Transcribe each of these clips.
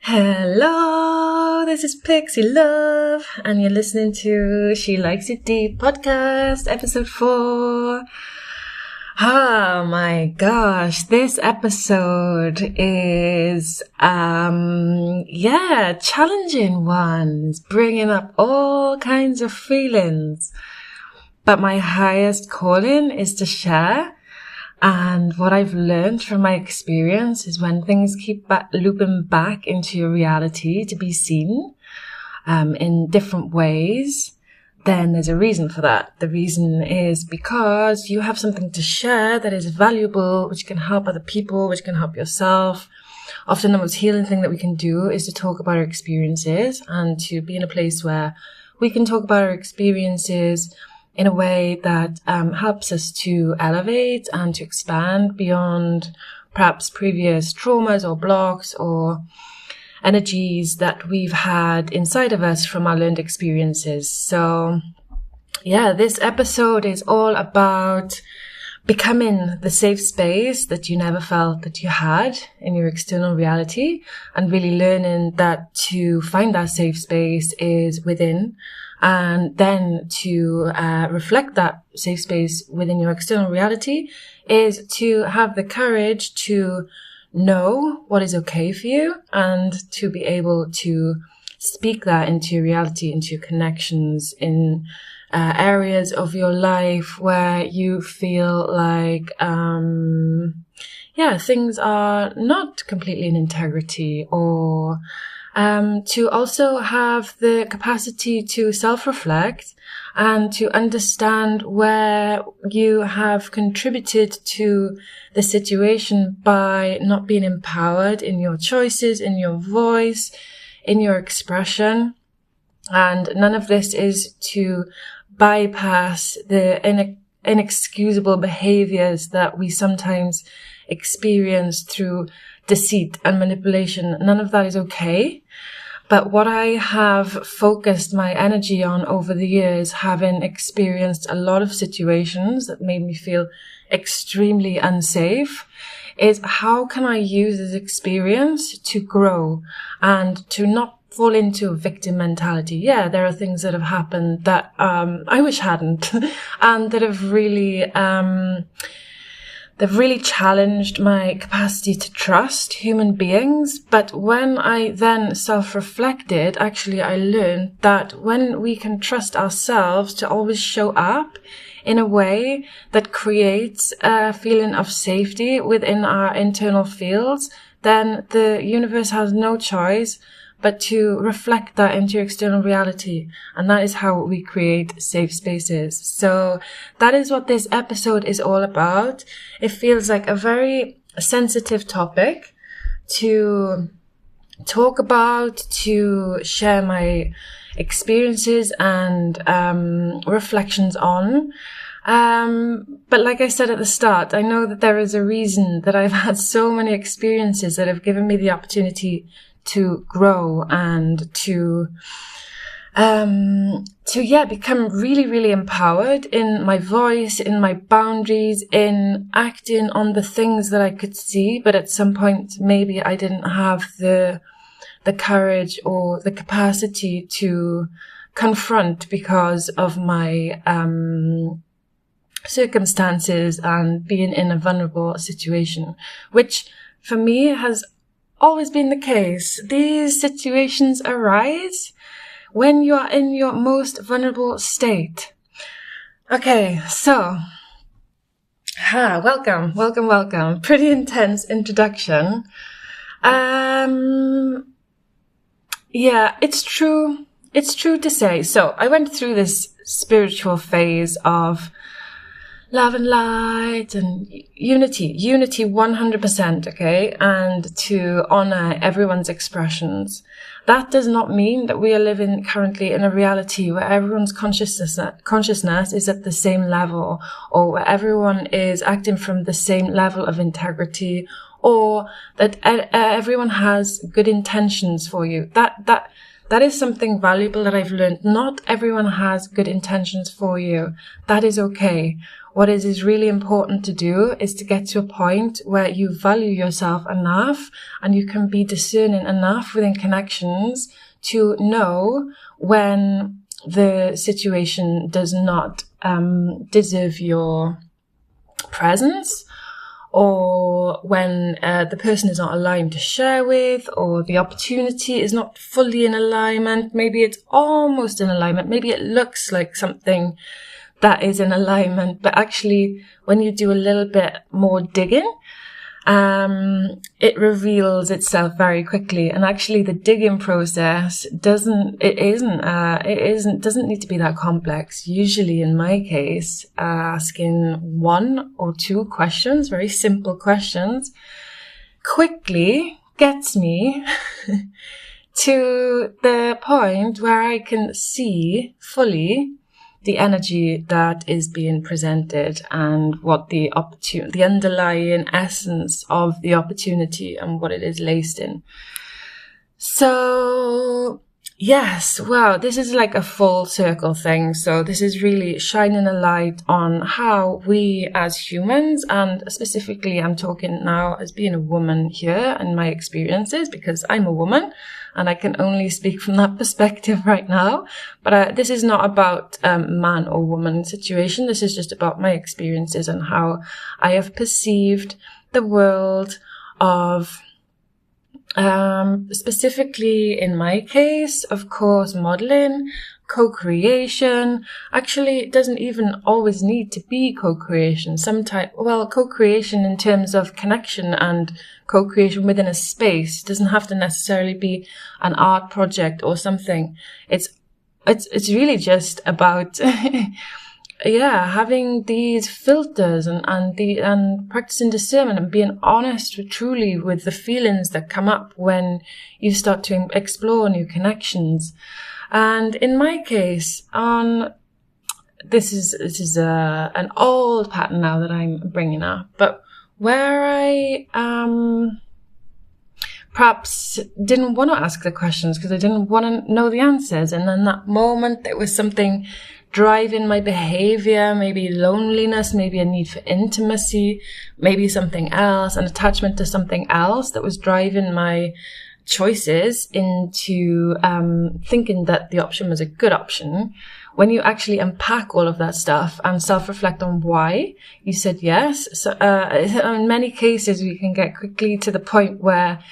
Hello, this is Pixie Love, and you're listening to She Likes It Deep podcast, episode 4. Oh my gosh, this episode is, challenging ones, bringing up all kinds of feelings. But my highest calling is to share. And what I've learned from my experience is when things keep looping back into your reality to be seen in different ways, then there's a reason for that. The reason is because you have something to share that is valuable, which can help other people, which can help yourself. Often the most healing thing that we can do is to talk about our experiences and to be in a place where we can talk about our experiences in a way that helps us to elevate and to expand beyond perhaps previous traumas or blocks or energies that we've had inside of us from our learned experiences. So, this episode is all about becoming the safe space that you never felt that you had in your external reality, and really learning that to find that safe space is within. And then to reflect that safe space within your external reality is to have the courage to know what is okay for you and to be able to speak that into your reality, into your connections, in areas of your life where you feel like, things are not completely in integrity, or to also have the capacity to self-reflect and to understand where you have contributed to the situation by not being empowered in your choices, in your voice, in your expression. And none of this is to bypass the inexcusable behaviors that we sometimes experience through deceit and manipulation. None of that is okay. But what I have focused my energy on over the years, having experienced a lot of situations that made me feel extremely unsafe, is how can I use this experience to grow and to not fall into a victim mentality. Yeah, there are things that have happened that I wish hadn't, and that have really they've really challenged my capacity to trust human beings. But when I then self-reflected, actually I learned that when we can trust ourselves to always show up in a way that creates a feeling of safety within our internal fields, then the universe has no choice but to reflect that into your external reality. And that is how we create safe spaces. So that is what this episode is all about. It feels like a very sensitive topic to talk about, to share my experiences and reflections on. But like I said at the start, I know that there is a reason that I've had so many experiences that have given me the opportunity to grow and to become really, really empowered in my voice, in my boundaries, in acting on the things that I could see, but at some point maybe I didn't have the courage or the capacity to confront because of my circumstances and being in a vulnerable situation, which for me has always been the case. These situations arise when you are in your most vulnerable state. Okay, so, welcome. Pretty intense introduction. It's true to say. So I went through this spiritual phase of love and light and unity 100%, okay? And to honor everyone's expressions. That does not mean that we are living currently in a reality where everyone's consciousness is at the same level, or where everyone is acting from the same level of integrity, or that everyone has good intentions for you. that is something valuable that I've learned. Not everyone has good intentions for you. That is okay. What is really important to do is to get to a point where you value yourself enough and you can be discerning enough within connections to know when the situation does not deserve your presence, or when the person is not aligned to share with, or the opportunity is not fully in alignment. Maybe it's almost in alignment. Maybe it looks like something that is in alignment, but actually when you do a little bit more digging, it reveals itself very quickly. And actually the digging process doesn't need to be that complex. Usually in my case, asking 1 or 2 questions, very simple questions, quickly gets me to the point where I can see fully the energy that is being presented and what the underlying essence of the opportunity and what it is laced in. So yes, wow, this is like a full circle thing. So this is really shining a light on how we as humans, and specifically I'm talking now as being a woman here and my experiences, because I'm a woman and I can only speak from that perspective right now. But this is not about man or woman situation. This is just about my experiences and how I have perceived the world of, specifically in my case, of course, modeling, co-creation. Actually, it doesn't even always need to be co-creation. Co-creation in terms of connection and co-creation within a space doesn't have to necessarily be an art project or something. It's really just about having these filters and practicing discernment and being honest truly with the feelings that come up when you start to explore new connections. And in my case, this is an old pattern now that I'm bringing up, but where I perhaps didn't want to ask the questions because I didn't want to know the answers. And in that moment, there was something driving my behavior, maybe loneliness, maybe a need for intimacy, maybe something else, an attachment to something else that was driving my choices into thinking that the option was a good option. When you actually unpack all of that stuff and self-reflect on why you said yes. So in many cases, we can get quickly to the point where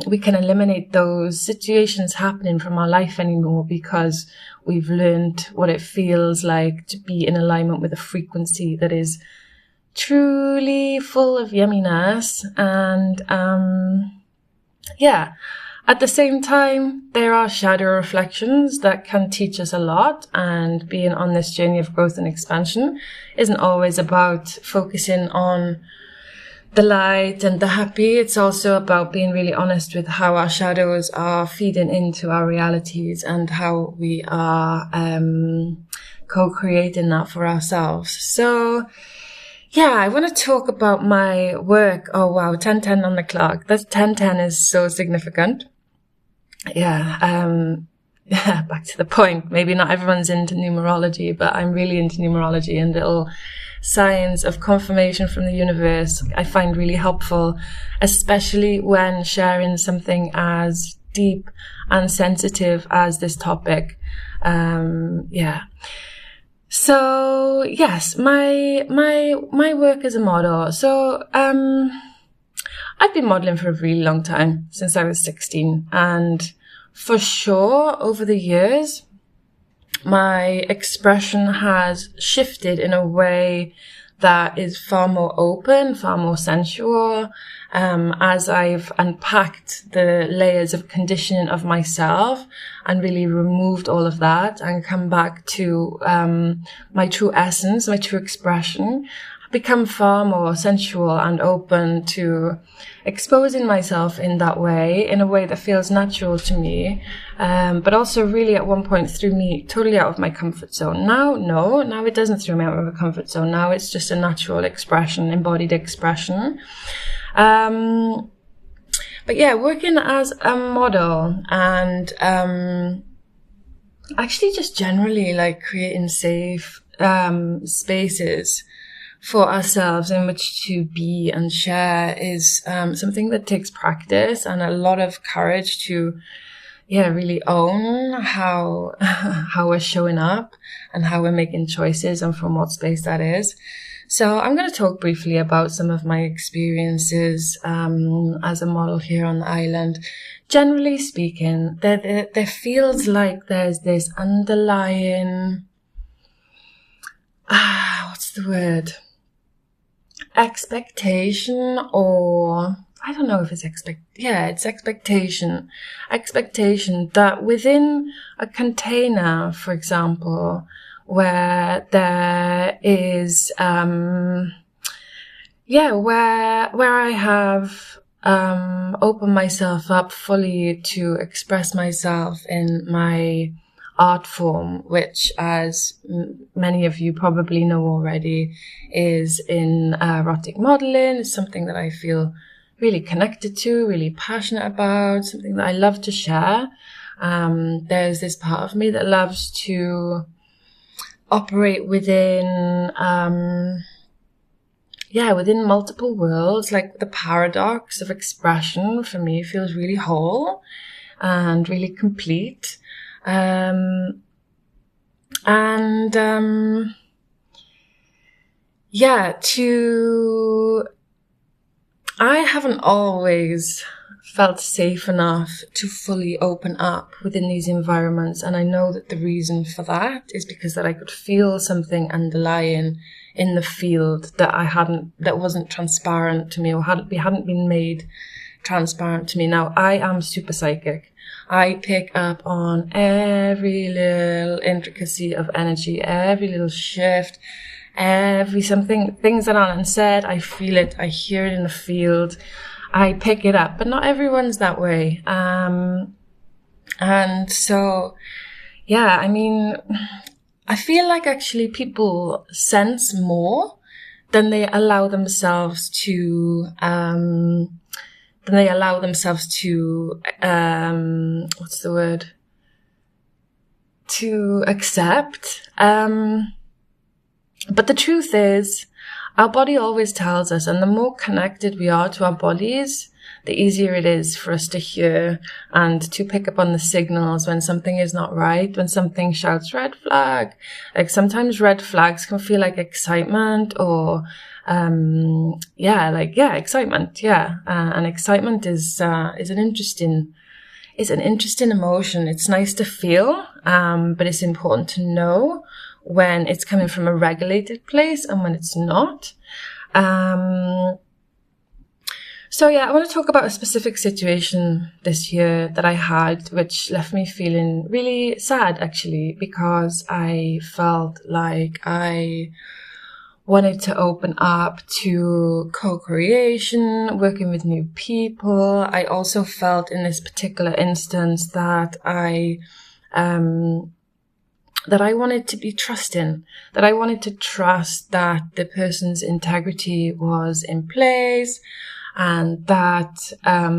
we can eliminate those situations happening from our life anymore because we've learned what it feels like to be in alignment with a frequency that is truly full of yumminess. And at the same time, there are shadow reflections that can teach us a lot, and being on this journey of growth and expansion isn't always about focusing on the light and the happy. It's also about being really honest with how our shadows are feeding into our realities and how we are co-creating that for ourselves. So I want to talk about my work. Oh, wow, 10:10 on the clock. That's 10:10 is so significant. Back to the point. Maybe not everyone's into numerology, but I'm really into numerology and little signs of confirmation from the universe I find really helpful, especially when sharing something as deep and sensitive as this topic. So yes, my work as a model. So I've been modeling for a really long time, since I was 16, and for sure over the years my expression has shifted in a way that is far more open, far more sensual, as I've unpacked the layers of conditioning of myself and really removed all of that and come back to my true essence, my true expression. I've become far more sensual and open to exposing myself in that way, in a way that feels natural to me, but also really at one point threw me totally out of my comfort zone. Now it doesn't throw me out of my comfort zone. Now it's just a natural expression, embodied expression. But yeah, working as a model and actually just generally like creating safe spaces for ourselves in which to be and share is something that takes practice and a lot of courage to really own how we're showing up and how we're making choices and from what space that is. So I'm going to talk briefly about some of my experiences as a model here on the island. Generally speaking, there feels like there's this underlying, what's the word? Expectation, or I don't know if it's it's expectation. Expectation that within a container, for example, where there is, where I have, opened myself up fully to express myself in my art form, which, as many of you probably know already, is in erotic modeling. It's something that I feel really connected to, really passionate about, something that I love to share. There's this part of me that loves to operate within, within multiple worlds. Like the paradox of expression for me feels really whole and really complete. I haven't always felt safe enough to fully open up within these environments. And I know that the reason for that is because that I could feel something underlying in the field that wasn't transparent to me, or hadn't been made transparent to me. Now, I am super psychic. I pick up on every little intricacy of energy, every little shift, things that aren't unsaid. I feel it. I hear it in the field. I pick it up, but not everyone's that way. And so, I mean, I feel like actually people sense more than they allow themselves to, to accept. But the truth is, our body always tells us, and the more connected we are to our bodies, the easier it is for us to hear and to pick up on the signals when something is not right, when something shouts red flag. Like sometimes red flags can feel like excitement or, excitement. And excitement is an interesting emotion. It's nice to feel, but it's important to know when it's coming from a regulated place and when it's not. I want to talk about a specific situation this year that I had, which left me feeling really sad, actually, because I felt like I wanted to open up to co-creation, working with new people. I also felt in this particular instance that I wanted to be trusting, that I wanted to trust that the person's integrity was in place, and that I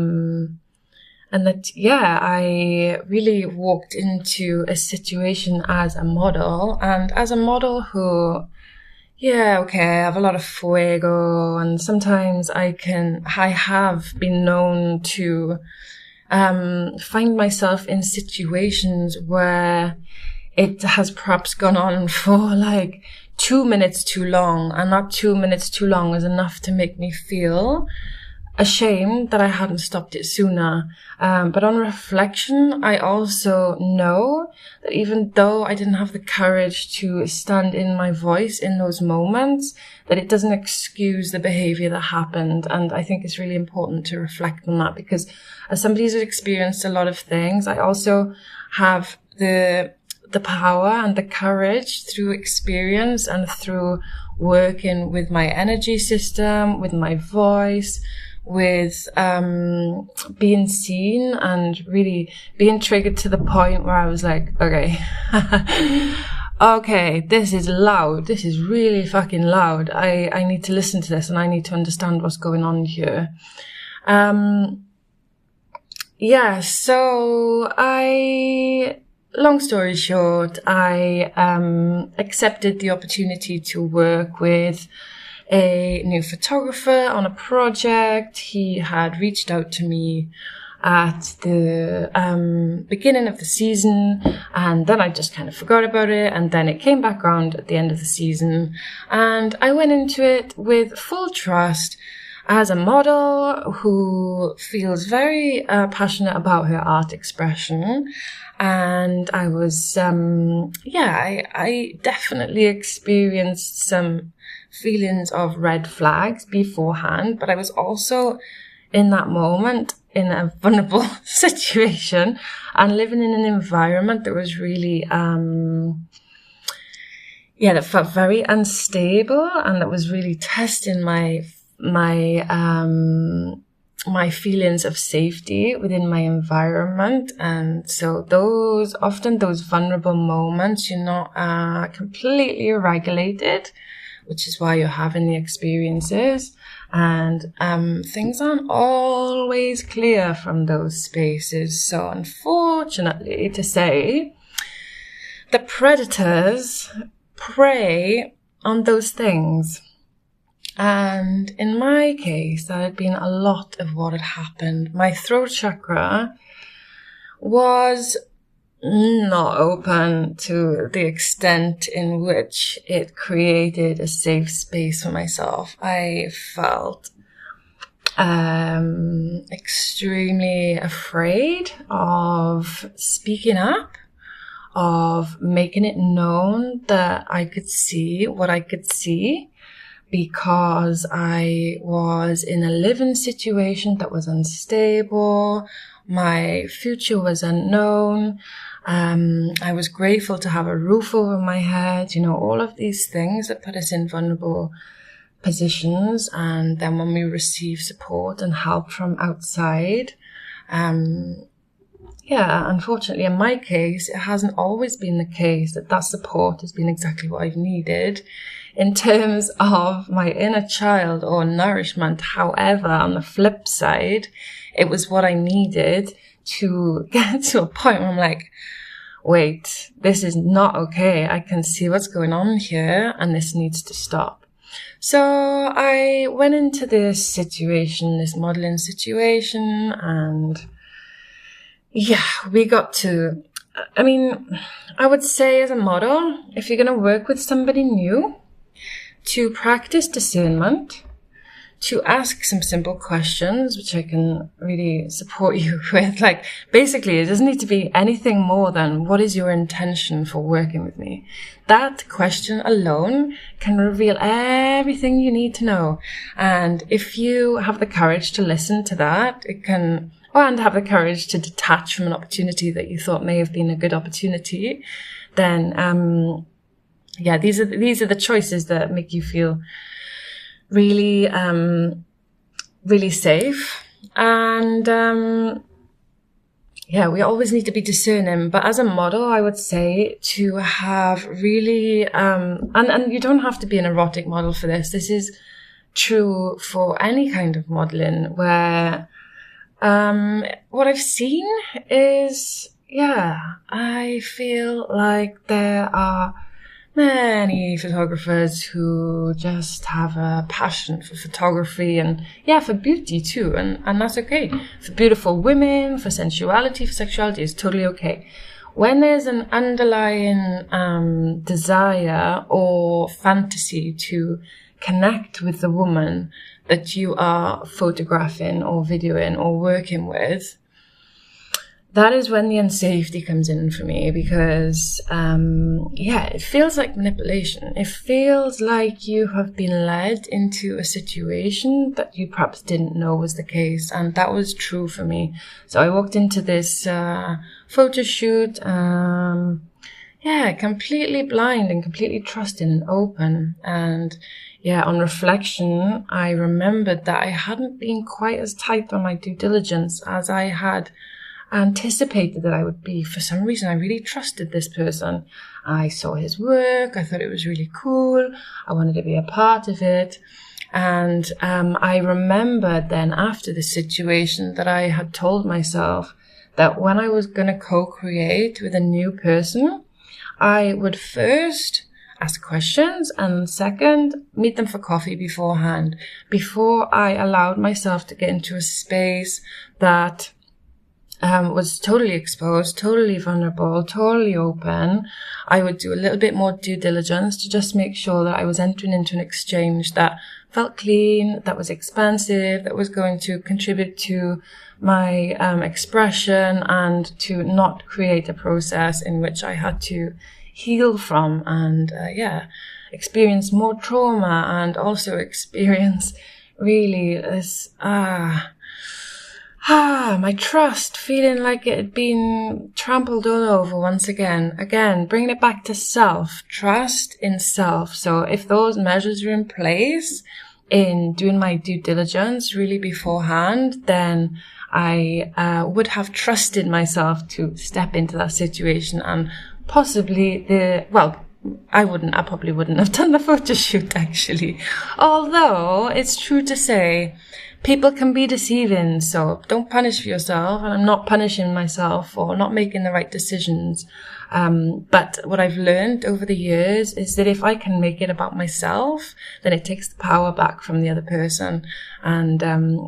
really walked into a situation as a model, and as a model who, I have a lot of fuego, and sometimes I have been known to find myself in situations where it has perhaps gone on for like 2 minutes too long, and that 2 minutes too long was enough to make me feel ashamed that I hadn't stopped it sooner. But on reflection, I also know that even though I didn't have the courage to stand in my voice in those moments, that it doesn't excuse the behavior that happened. And I think it's really important to reflect on that, because as somebody who's experienced a lot of things, I also have the power and the courage through experience and through working with my energy system, with my voice, with being seen, and really being triggered to the point where I was like, okay, this is loud. This is really fucking loud. I need to listen to this, and I need to understand what's going on here. Yeah, so long story short, I accepted the opportunity to work with a new photographer on a project. He had reached out to me at the beginning of the season, and then I just kind of forgot about it, and then it came back around at the end of the season, and I went into it with full trust as a model who feels very passionate about her art expression. And I was, I definitely experienced some feelings of red flags beforehand, but I was also in that moment in a vulnerable situation and living in an environment that was really, that felt very unstable, and that was really testing my feelings of safety within my environment. And so those vulnerable moments, you're not completely regulated, which is why you're having the experiences. And things aren't always clear from those spaces. So unfortunately to say, the predators prey on those things. And in my case, that had been a lot of what had happened. My throat chakra was not open to the extent in which it created a safe space for myself. I felt extremely afraid of speaking up, of making it known that I could see what I could see, because I was in a living situation that was unstable. My future was unknown. I was grateful to have a roof over my head, all of these things that put us in vulnerable positions. And then when we receive support and help from outside, unfortunately in my case, it hasn't always been the case that support has been exactly what I've needed in terms of my inner child or nourishment. However, on the flip side, it was what I needed to get to a point where I'm like, wait, this is not okay. I can see what's going on here, and this needs to stop. So I went into this modeling situation, and we got to, I would say as a model, if you're going to work with somebody new, to practice discernment, to ask some simple questions, which I can really support you with. Like, basically, it doesn't need to be anything more than, what is your intention for working with me? That question alone can reveal everything you need to know. And if you have the courage to listen to that, and have the courage to detach from an opportunity that you thought may have been a good opportunity, then, these are the choices that make you feel really, really safe. And, we always need to be discerning. But as a model, I would say to have really, and you don't have to be an erotic model for this. This is true for any kind of modeling where, what I've seen is, I feel like there are many photographers who just have a passion for photography and for beauty too, and that's okay. For beautiful women, for sensuality, for sexuality, is totally okay. When there's an underlying desire or fantasy to connect with the woman that you are photographing or videoing or working with, that is when the unsafety comes in for me, because, it feels like manipulation. It feels like you have been led into a situation that you perhaps didn't know was the case. And that was true for me. So I walked into this, photo shoot, completely blind and completely trusting and open. And on reflection, I remembered that I hadn't been quite as tight on my due diligence as I had anticipated that I would be. For some reason, I really trusted this person. I saw his work. I thought it was really cool. I wanted to be a part of it. And I remembered then after the situation that I had told myself that when I was going to co-create with a new person, I would first ask questions and second, meet them for coffee beforehand, before I allowed myself to get into a space that was totally exposed, totally vulnerable, totally open. I would do a little bit more due diligence to just make sure that I was entering into an exchange that felt clean, that was expansive, that was going to contribute to my expression and to not create a process in which I had to heal from and, experience more trauma and also experience really this, my trust feeling like it had been trampled all over once again. Again, bringing it back to self, trust in self. So if those measures are in place in doing my due diligence really beforehand, then I would have trusted myself to step into that situation and possibly I probably wouldn't have done the photo shoot actually. Although it's true to say, people can be deceiving, so don't punish yourself, and I'm not punishing myself for not making the right decisions. But what I've learned over the years is that if I can make it about myself, then it takes the power back from the other person, and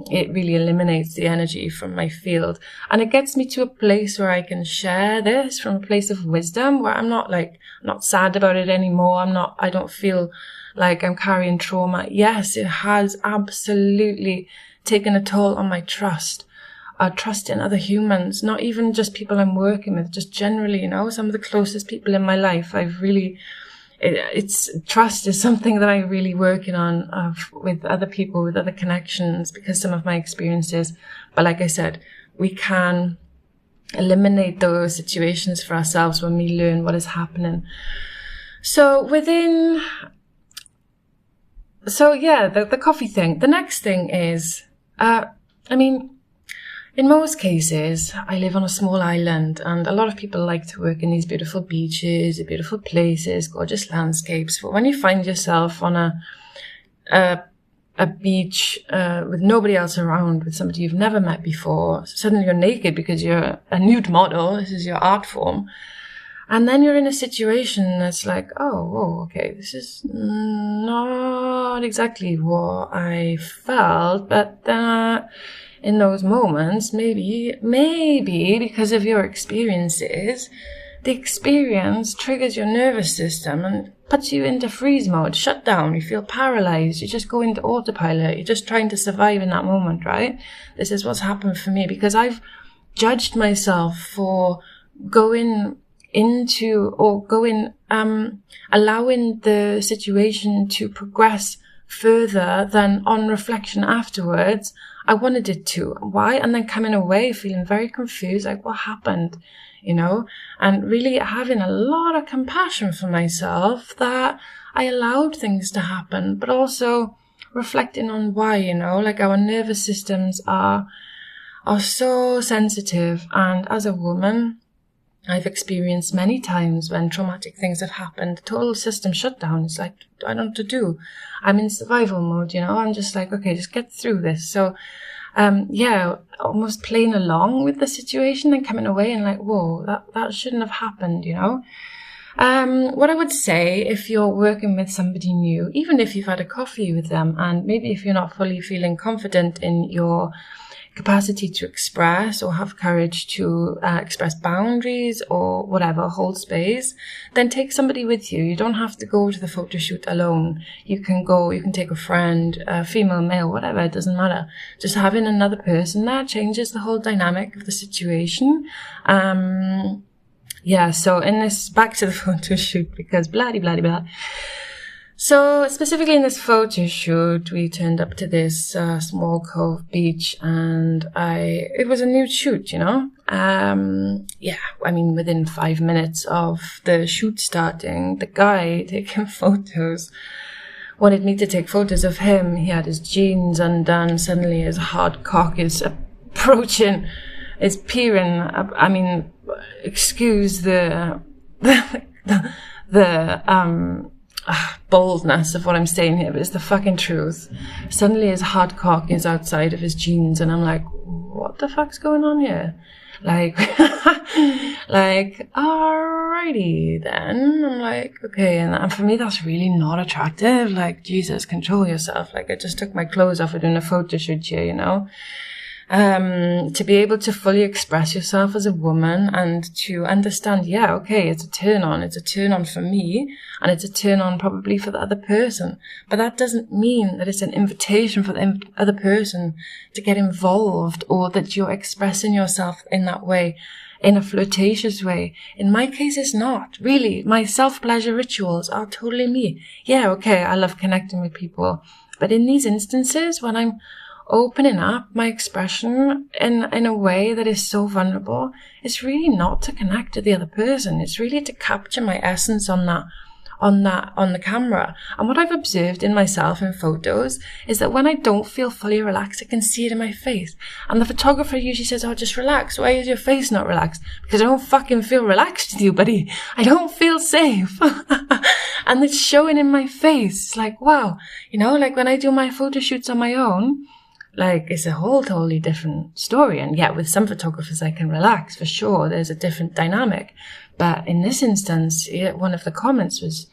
it really eliminates the energy from my field. And it gets me to a place where I can share this from a place of wisdom, where I'm not sad about it anymore. I don't feel like I'm carrying trauma. Yes, it has absolutely taken a toll on my trust in other humans, not even just people I'm working with, just generally, some of the closest people in my life. Trust is something that I'm really working on with other people, with other connections, because some of my experiences. But like I said, we can eliminate those situations for ourselves when we learn what is happening. The coffee thing. The next thing is, in most cases, I live on a small island, and a lot of people like to work in these beautiful beaches, beautiful places, gorgeous landscapes. But when you find yourself on a beach with nobody else around, with somebody you've never met before, suddenly you're naked because you're a nude model, this is your art form. And then you're in a situation that's like, okay, this is not exactly what I felt, but in those moments, maybe because of your experiences, the experience triggers your nervous system and puts you into freeze mode, shut down. You feel paralyzed. You just go into autopilot. You're just trying to survive in that moment, right? This is what's happened for me, because I've judged myself for allowing the situation to progress further than on reflection afterwards I wanted it to. Why? And then coming away feeling very confused, like what happened, and really having a lot of compassion for myself that I allowed things to happen, but also reflecting on why, like our nervous systems are so sensitive. And as a woman, I've experienced many times when traumatic things have happened, total system shutdown. It's like, I don't know what to do. I'm in survival mode, I'm just like, okay, just get through this. So, almost playing along with the situation and coming away and like, whoa, that shouldn't have happened, What I would say, if you're working with somebody new, even if you've had a coffee with them, and maybe if you're not fully feeling confident in your capacity to express or have courage to express boundaries or whatever, hold space, then take somebody with you. You don't have to go to the photo shoot alone. You can take a friend, female, male, whatever, it doesn't matter. Just having another person there changes the whole dynamic of the situation. So in this, back to the photo shoot, because blah, blah, blah, blah. So specifically in this photo shoot, we turned up to this small cove beach, and it was a nude shoot, within 5 minutes of the shoot starting, the guy taking photos wanted me to take photos of him. He had his jeans undone. Suddenly his hard cock is approaching, is peering. Excuse the boldness of what I'm saying here, but it's the fucking truth. Suddenly his hard cock is outside of his jeans, and I'm like, what the fuck's going on here? Like, alrighty then. I'm like, okay, and for me that's really not attractive. Like, Jesus, control yourself. Like, I just took my clothes off, we're doing a photo shoot here, you know. To be able to fully express yourself as a woman and to understand, yeah, okay, it's a turn on for me, and it's a turn on probably for the other person. But that doesn't mean that it's an invitation for the other person to get involved, or that you're expressing yourself in that way, in a flirtatious way. In my case, it's not. Really, my self-pleasure rituals are totally me. Yeah, okay, I love connecting with people. But in these instances, when I'm opening up my expression in a way that is so vulnerable, it's really not to connect to the other person. It's really to capture my essence on the camera. And what I've observed in myself in photos is that when I don't feel fully relaxed, I can see it in my face. And the photographer usually says, oh, just relax. Why is your face not relaxed? Because I don't fucking feel relaxed with you, buddy. I don't feel safe. And it's showing in my face. It's like, wow. You know, like when I do my photo shoots on my own, like, it's a whole totally different story. And yet with some photographers, I can relax for sure. There's a different dynamic. But in this instance, one of the comments was,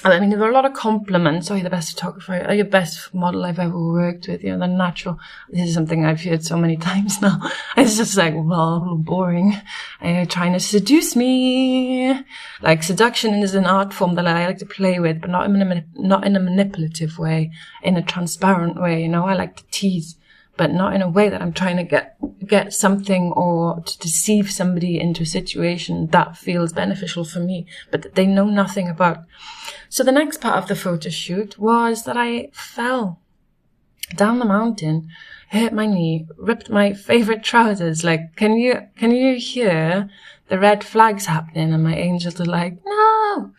I mean, there were a lot of compliments. Oh, you're the best photographer. Oh, you're the best model I've ever worked with. You know, the natural. This is something I've heard so many times now. It's just like, well, boring. Trying to seduce me. Like, seduction is an art form that I like to play with, but not in a manipulative way, in a transparent way. You know, I like to tease, but not in a way that I'm trying to get something or to deceive somebody into a situation that feels beneficial for me, but that they know nothing about. So the next part of the photo shoot was that I fell down the mountain, hurt my knee, ripped my favorite trousers. Like, can you hear the red flags happening? And my angels are like, no,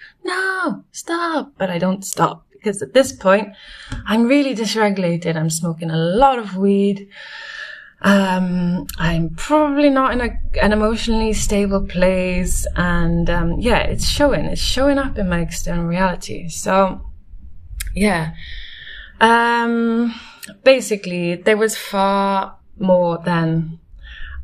stop. But I don't stop, because at this point, I'm really dysregulated. I'm smoking a lot of weed. I'm probably not in an emotionally stable place. And, it's showing up in my external reality. So, yeah. Basically, there was far more than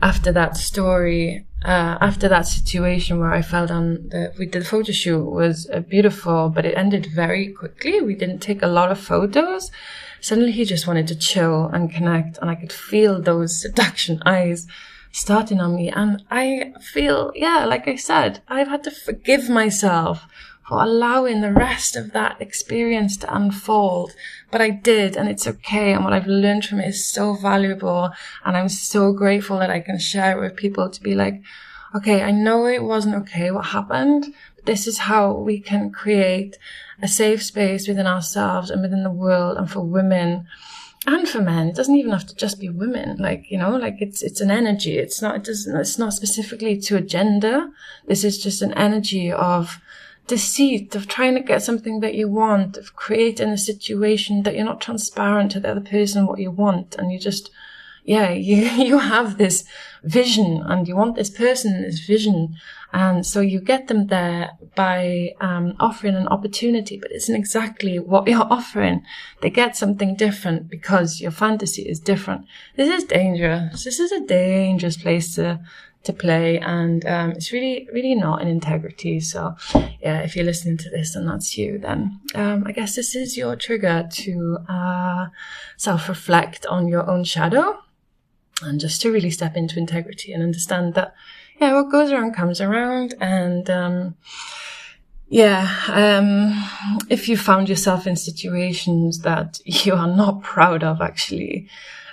after that story, after that situation where I fell down. The photo shoot was beautiful, but it ended very quickly. We didn't take a lot of photos. Suddenly he just wanted to chill and connect, and I could feel those seduction eyes starting on me. And I feel, like I said, I've had to forgive myself for allowing the rest of that experience to unfold. But I did, and it's okay. And what I've learned from it is so valuable. And I'm so grateful that I can share it with people, to be like, okay, I know it wasn't okay what happened, but this is how we can create a safe space within ourselves and within the world, and for women and for men. It doesn't even have to just be women. Like, you know, like it's an energy. It's not specifically to a gender. This is just an energy of deceit, of trying to get something that you want, of creating a situation that you're not transparent to the other person what you want, and you just, you have this vision and you want this person this vision, and so you get them there by offering an opportunity, but it isn't exactly what you're offering. They get something different because your fantasy is different. This is dangerous. This is a dangerous place to play, and it's really, really not in integrity. So if you're listening to this and that's you, then I guess this is your trigger to self-reflect on your own shadow, and just to really step into integrity and understand that what goes around comes around. And if you found yourself in situations that you are not proud of, actually,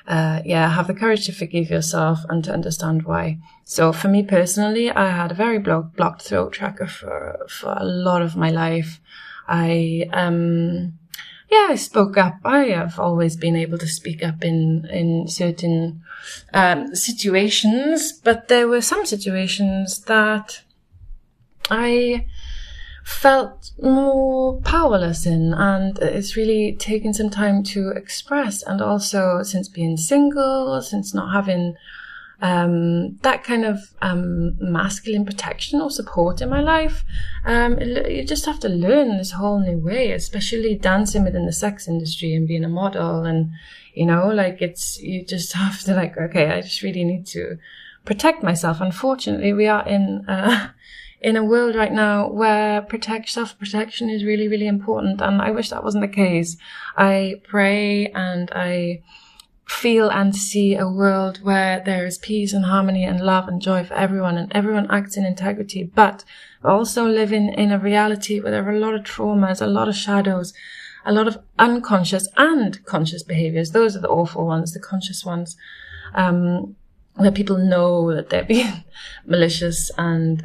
have the courage to forgive yourself and to understand why. So for me personally, I had a very blocked throat tracker for a lot of my life. I spoke up. I have always been able to speak up in certain situations, but there were some situations that I felt more powerless in, and it's really taken some time to express. And also, since being single, since not having that kind of masculine protection or support in my life. You just have to learn this whole new way, especially dancing within the sex industry and being a model. And, you know, like you just have to like, okay, I just really need to protect myself. Unfortunately, we are in a world right now where self-protection is really, really important. And I wish that wasn't the case. I pray and I feel and see a world where there is peace and harmony and love and joy for everyone, and everyone acts in integrity, but also living in a reality where there are a lot of traumas, a lot of shadows, a lot of unconscious and conscious behaviors. Those are the awful ones, the conscious ones, where people know that they're being malicious and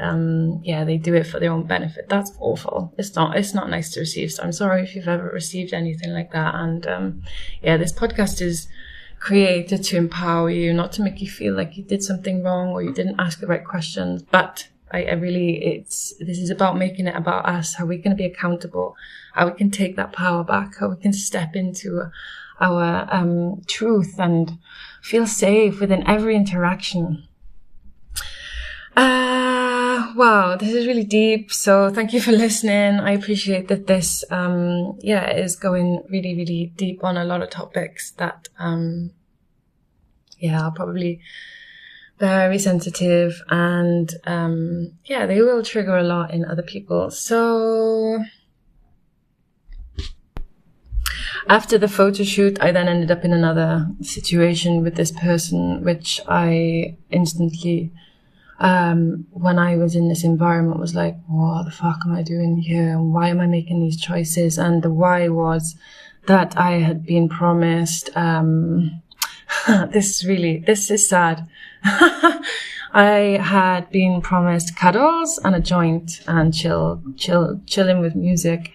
they do it for their own benefit. That's awful. It's not nice to receive. So I'm sorry if you've ever received anything like that. And this podcast is created to empower you, not to make you feel like you did something wrong or you didn't ask the right questions. But this is about making it about us, how we're going to be accountable, how we can take that power back, how we can step into our truth and feel safe within every interaction. Wow, this is really deep. So thank you for listening. I appreciate that this, is going really, really deep on a lot of topics that, are probably very sensitive and, they will trigger a lot in other people. So after the photo shoot, I then ended up in another situation with this person, which I instantly, when I was in this environment, was like, what the fuck am I doing here? And why am I making these choices? And the why was that I had been promised, this is sad. I had been promised cuddles and a joint and chilling with music.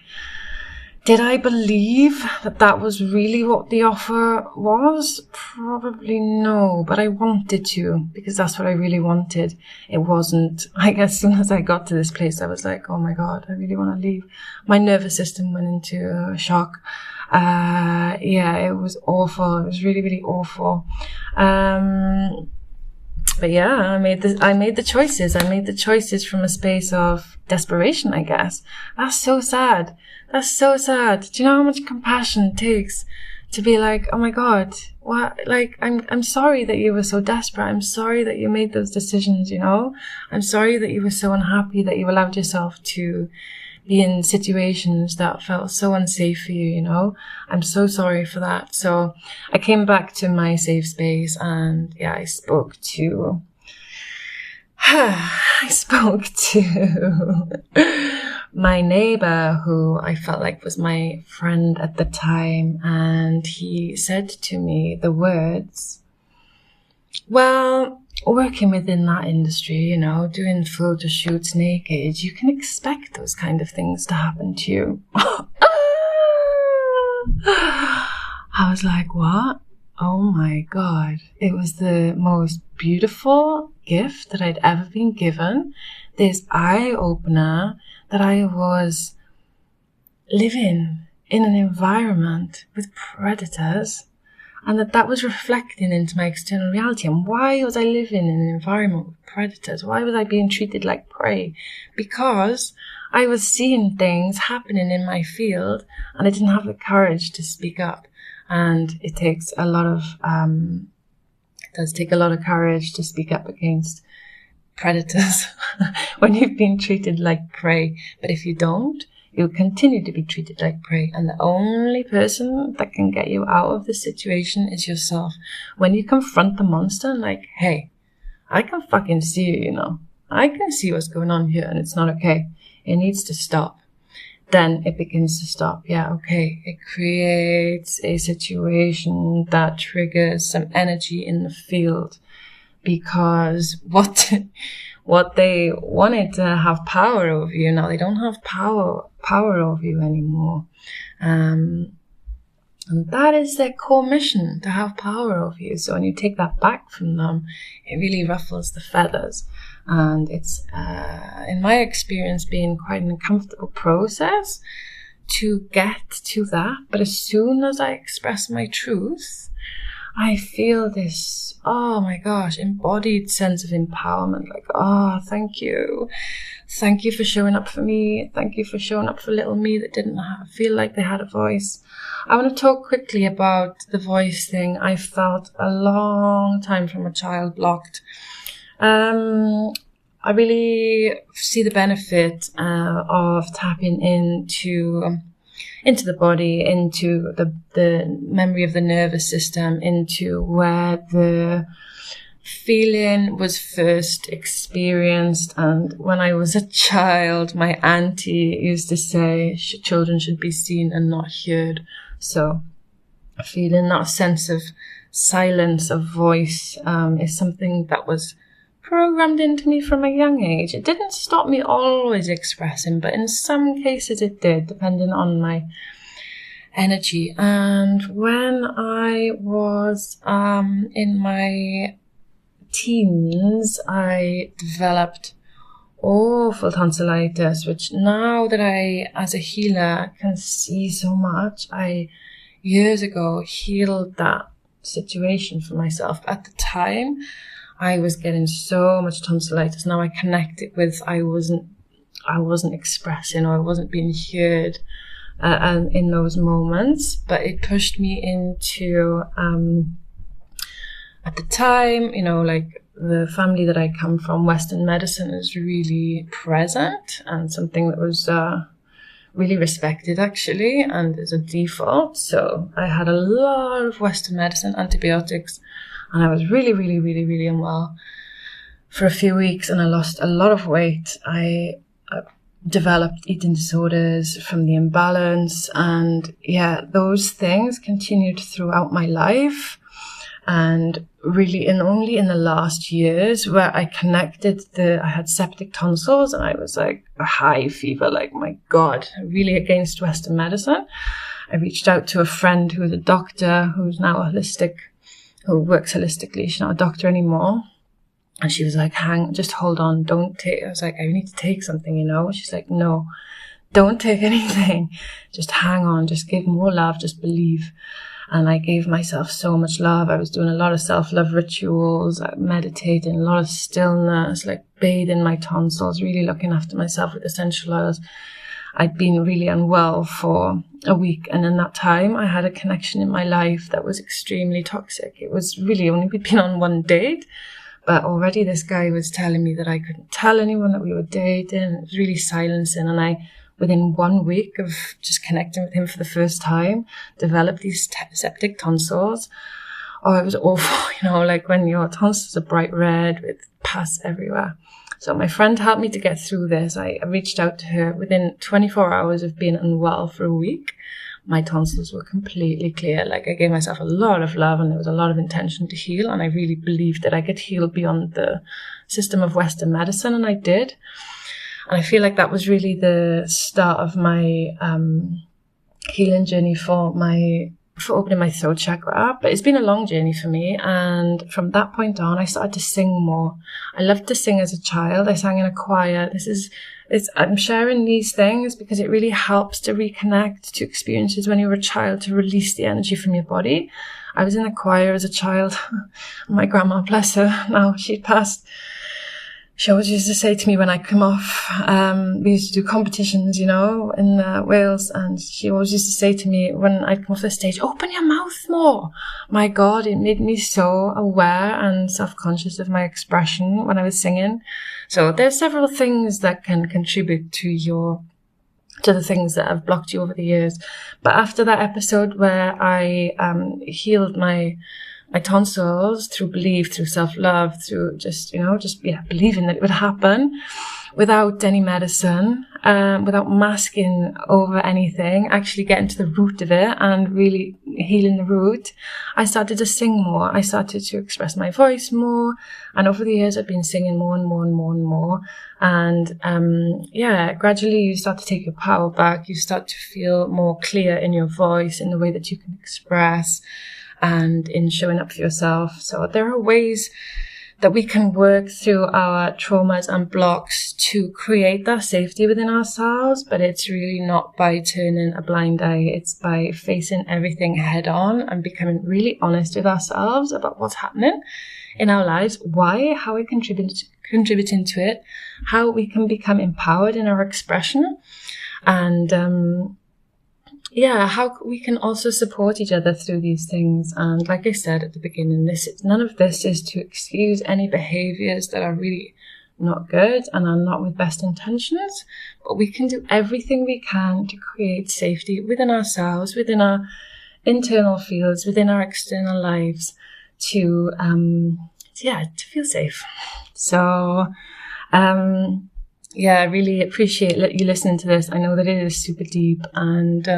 Did I believe that was really what the offer was? Probably no, but I wanted to, because that's what I really wanted. It wasn't. I guess as soon as I got to this place, I was like, oh my God, I really want to leave. My nervous system went into shock. It was awful. It was really, really awful. But yeah, I made the choices. I made the choices from a space of desperation, I guess. That's so sad. That's so sad. Do you know how much compassion it takes to be like, oh my God, what? Like, I'm sorry that you were so desperate. I'm sorry that you made those decisions, you know? I'm sorry that you were so unhappy that you allowed yourself to be in situations that felt so unsafe for you, you know? I'm so sorry for that. So I came back to my safe space and I spoke to my neighbor, who I felt like was my friend at the time. And he said to me the words, well, working within that industry, you know, doing photo shoots naked, you can expect those kind of things to happen to you. I was like, what? Oh my God. It was the most beautiful gift that I'd ever been given. This eye-opener that I was living in an environment with predators, and that was reflecting into my external reality. And why was I living in an environment with predators? Why was I being treated like prey? Because I was seeing things happening in my field and I didn't have the courage to speak up. And it takes a lot of, it does take a lot of courage to speak up against predators when you've been treated like prey. But if you don't, you'll continue to be treated like prey. And the only person that can get you out of the situation is yourself. When you confront the monster and like, hey, I can fucking see you, you know. I can see what's going on here and it's not okay. It needs to stop. Then it begins to stop. Yeah, okay. It creates a situation that triggers some energy in the field, because what they wanted to have power over you, now they don't have power over you anymore. And that is their core mission, to have power over you. So when you take that back from them, it really ruffles the feathers. And it's, in my experience, been quite an uncomfortable process to get to that. But as soon as I express my truth, I feel this, oh my gosh, embodied sense of empowerment. Like, oh, thank you. Thank you for showing up for me. Thank you for showing up for little me that didn't feel like they had a voice. I want to talk quickly about the voice thing. I felt a long time from a child blocked. I really see the benefit of tapping into the body, into the memory of the nervous system, into where the feeling was first experienced. And when I was a child, my auntie used to say, children should be seen and not heard. So feeling that sense of silence of voice is something that was programmed into me from a young age. It didn't stop me always expressing, but in some cases it did, depending on my energy. And when I was in my teens, I developed awful tonsillitis, which now that I, as a healer, can see so much, I years ago healed that situation for myself. At the time, I was getting so much tonsillitis. Now I connect it with I wasn't expressing, or I wasn't being heard in those moments. But it pushed me into, at the time, like the family that I come from, Western medicine is really present and something that was really respected, actually, and as a default. So I had a lot of Western medicine, antibiotics, and I was really, really, really, really unwell for a few weeks, and I lost a lot of weight. I developed eating disorders from the imbalance, and those things continued throughout my life. And really only in the last years where I connected I had septic tonsils, and I was like a high fever, like, my God, really against Western medicine. I reached out to a friend who was a doctor, who's now who works holistically. She's not a doctor anymore. And she was like, just hold on, don't take. I was like, I need to take something, She's like, no, don't take anything. Just hang on, just give more love, just believe. And I gave myself so much love. I was doing a lot of self-love rituals, meditating, a lot of stillness, like bathing my tonsils, really looking after myself with essential oils. I'd been really unwell for a week. And in that time, I had a connection in my life that was extremely toxic. It was really only, we'd been on one date, but already this guy was telling me that I couldn't tell anyone that we were dating. It was really silencing. And within 1 week of just connecting with him for the first time, developed these septic tonsils. Oh, it was awful, like when your tonsils are bright red with pus everywhere. So my friend helped me to get through this. I reached out to her. Within 24 hours of being unwell for a week, my tonsils were completely clear. Like, I gave myself a lot of love, and there was a lot of intention to heal. And I really believed that I could heal beyond the system of Western medicine, and I did. And I feel like that was really the start of my healing journey for opening my throat chakra. But it's been a long journey for me. And from that point on, I started to sing more. I loved to sing as a child. I sang in a choir. I'm sharing these things because it really helps to reconnect to experiences when you were a child, to release the energy from your body. I was in a choir as a child. My grandma, bless her, now she'd passed. She always used to say to me when I come off, we used to do competitions, in Wales, and she always used to say to me when I'd come off the stage, open your mouth more. My God, it made me so aware and self-conscious of my expression when I was singing. So there's several things that can contribute to the things that have blocked you over the years. But after that episode where I healed my tonsils through belief, through self-love, through just believing that it would happen without any medicine, without masking over anything, actually getting to the root of it and really healing the root, I started to sing more. I started to express my voice more. And over the years, I've been singing more and more and more and more. And gradually you start to take your power back. You start to feel more clear in your voice, in the way that you can express, and in showing up for yourself. So there are ways that we can work through our traumas and blocks to create that safety within ourselves, but it's really not by turning a blind eye. It's by facing everything head on and becoming really honest with ourselves about what's happening in our lives, why, how we're contributing to it, how we can become empowered in our expression, and how we can also support each other through these things. And like I said at the beginning, none of this is to excuse any behaviors that are really not good and are not with best intentions, but we can do everything we can to create safety within ourselves, within our internal fields, within our external lives, to feel safe. So I really appreciate you listening to this. I know that it is super deep, and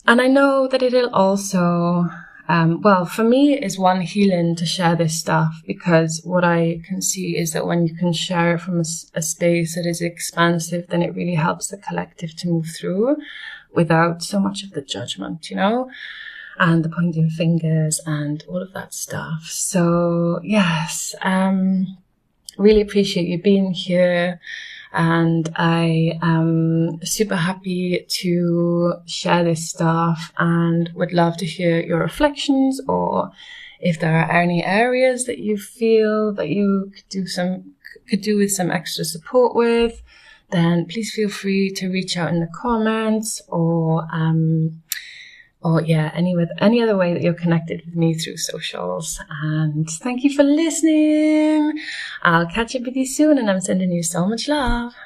I know that it'll also, for me, is one healing to share this stuff, because what I can see is that when you can share it from a space that is expansive, then it really helps the collective to move through without so much of the judgment, and the pointing fingers and all of that stuff. So yes, really appreciate you being here, and I am super happy to share this stuff, and would love to hear your reflections, or if there are any areas that you feel that you could do with some extra support with, then please feel free to reach out in the comments, or any other way that you're connected with me through socials. And thank you for listening. I'll catch up with you soon, and I'm sending you so much love.